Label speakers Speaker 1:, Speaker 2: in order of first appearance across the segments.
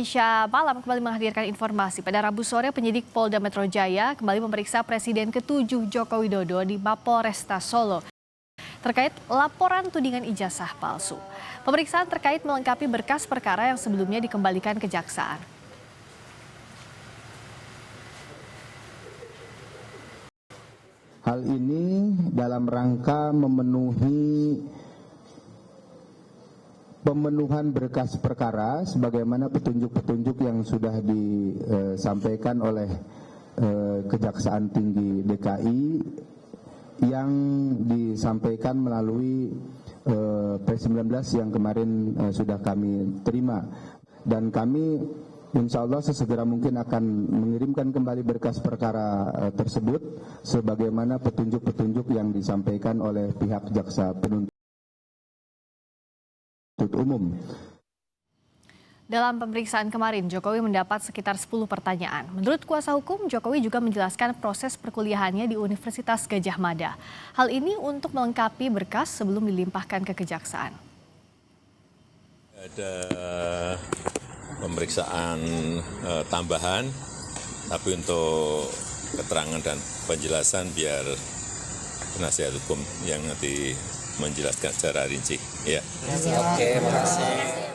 Speaker 1: Indonesia Malam kembali menghadirkan informasi. Pada Rabu sore, penyidik Polda Metro Jaya kembali memeriksa Presiden ke-7 Joko Widodo di Mapolresta Solo terkait laporan tudingan ijazah palsu. Pemeriksaan terkait melengkapi berkas perkara yang sebelumnya dikembalikan kejaksaan.
Speaker 2: Hal ini dalam rangka pemenuhan berkas perkara sebagaimana petunjuk-petunjuk yang sudah disampaikan oleh Kejaksaan Tinggi DKI yang disampaikan melalui P19 yang kemarin sudah kami terima, dan kami insya Allah sesegera mungkin akan mengirimkan kembali berkas perkara tersebut sebagaimana petunjuk-petunjuk yang disampaikan oleh pihak jaksa penuntut umum.
Speaker 1: Dalam pemeriksaan kemarin, Jokowi mendapat sekitar 10 pertanyaan. Menurut kuasa hukum, Jokowi juga menjelaskan proses perkuliahannya di Universitas Gadjah Mada. Hal ini untuk melengkapi berkas sebelum dilimpahkan ke kejaksaan.
Speaker 3: Ada pemeriksaan tambahan, tapi untuk keterangan dan penjelasan biar penasihat hukum yang nanti menjelaskan secara rinci. Ya.
Speaker 4: Oke, makasih.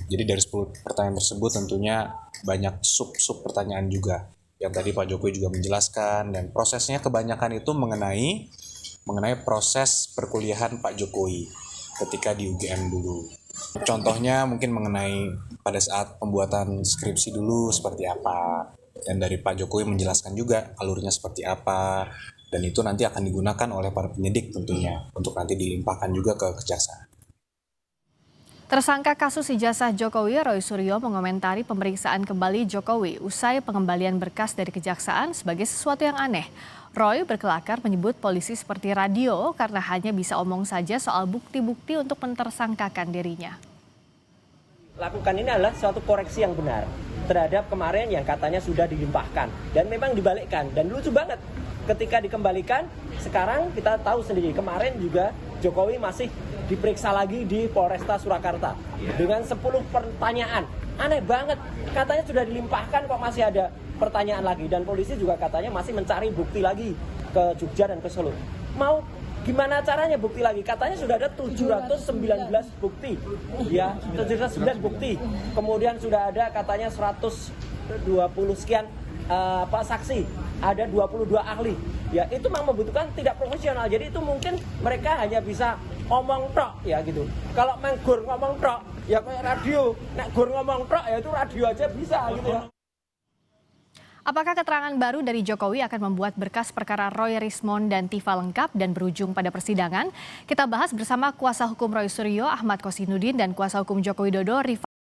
Speaker 4: Jadi dari 10 pertanyaan tersebut tentunya banyak sub pertanyaan juga. Yang tadi Pak Jokowi juga menjelaskan, dan prosesnya kebanyakan itu mengenai proses perkuliahan Pak Jokowi ketika di UGM dulu. Contohnya mungkin mengenai pada saat pembuatan skripsi dulu seperti apa, dan dari Pak Jokowi menjelaskan juga alurnya seperti apa, dan itu nanti akan digunakan oleh para penyidik tentunya untuk nanti dilimpahkan juga ke kejaksaan.
Speaker 1: Tersangka kasus ijazah Jokowi, Roy Suryo, mengomentari pemeriksaan kembali Jokowi usai pengembalian berkas dari kejaksaan sebagai sesuatu yang aneh. Roy berkelakar menyebut polisi seperti radio karena hanya bisa omong saja soal bukti-bukti untuk mentersangkakan dirinya.
Speaker 5: Lakukan ini adalah suatu koreksi yang benar terhadap kemarin yang katanya sudah dilimpahkan dan memang dibalikkan, dan lucu banget ketika dikembalikan. Sekarang kita tahu sendiri, kemarin juga Jokowi masih diperiksa lagi di Polresta Surakarta dengan 10 pertanyaan. Aneh banget, katanya sudah dilimpahkan kok masih ada pertanyaan lagi, dan polisi juga katanya masih mencari bukti lagi ke Jogja dan ke Solo. Mau gimana caranya bukti lagi? Katanya sudah ada 719 bukti. Ya, 719 bukti. Kemudian sudah ada katanya 120 sekian saksi, ada 22 ahli. Ya, itu memang membutuhkan tidak profesional. Jadi itu mungkin mereka hanya bisa omong tok ya gitu. Kalau menggur ngomong tok ya kayak radio. Nek gur ngomong tok ya itu radio aja bisa gitu ya.
Speaker 1: Apakah keterangan baru dari Jokowi akan membuat berkas perkara Roy Rismond dan Tifa lengkap dan berujung pada persidangan? Kita bahas bersama kuasa hukum Roy Suryo, Ahmad Kosinudin, dan kuasa hukum Joko Widodo, Rifat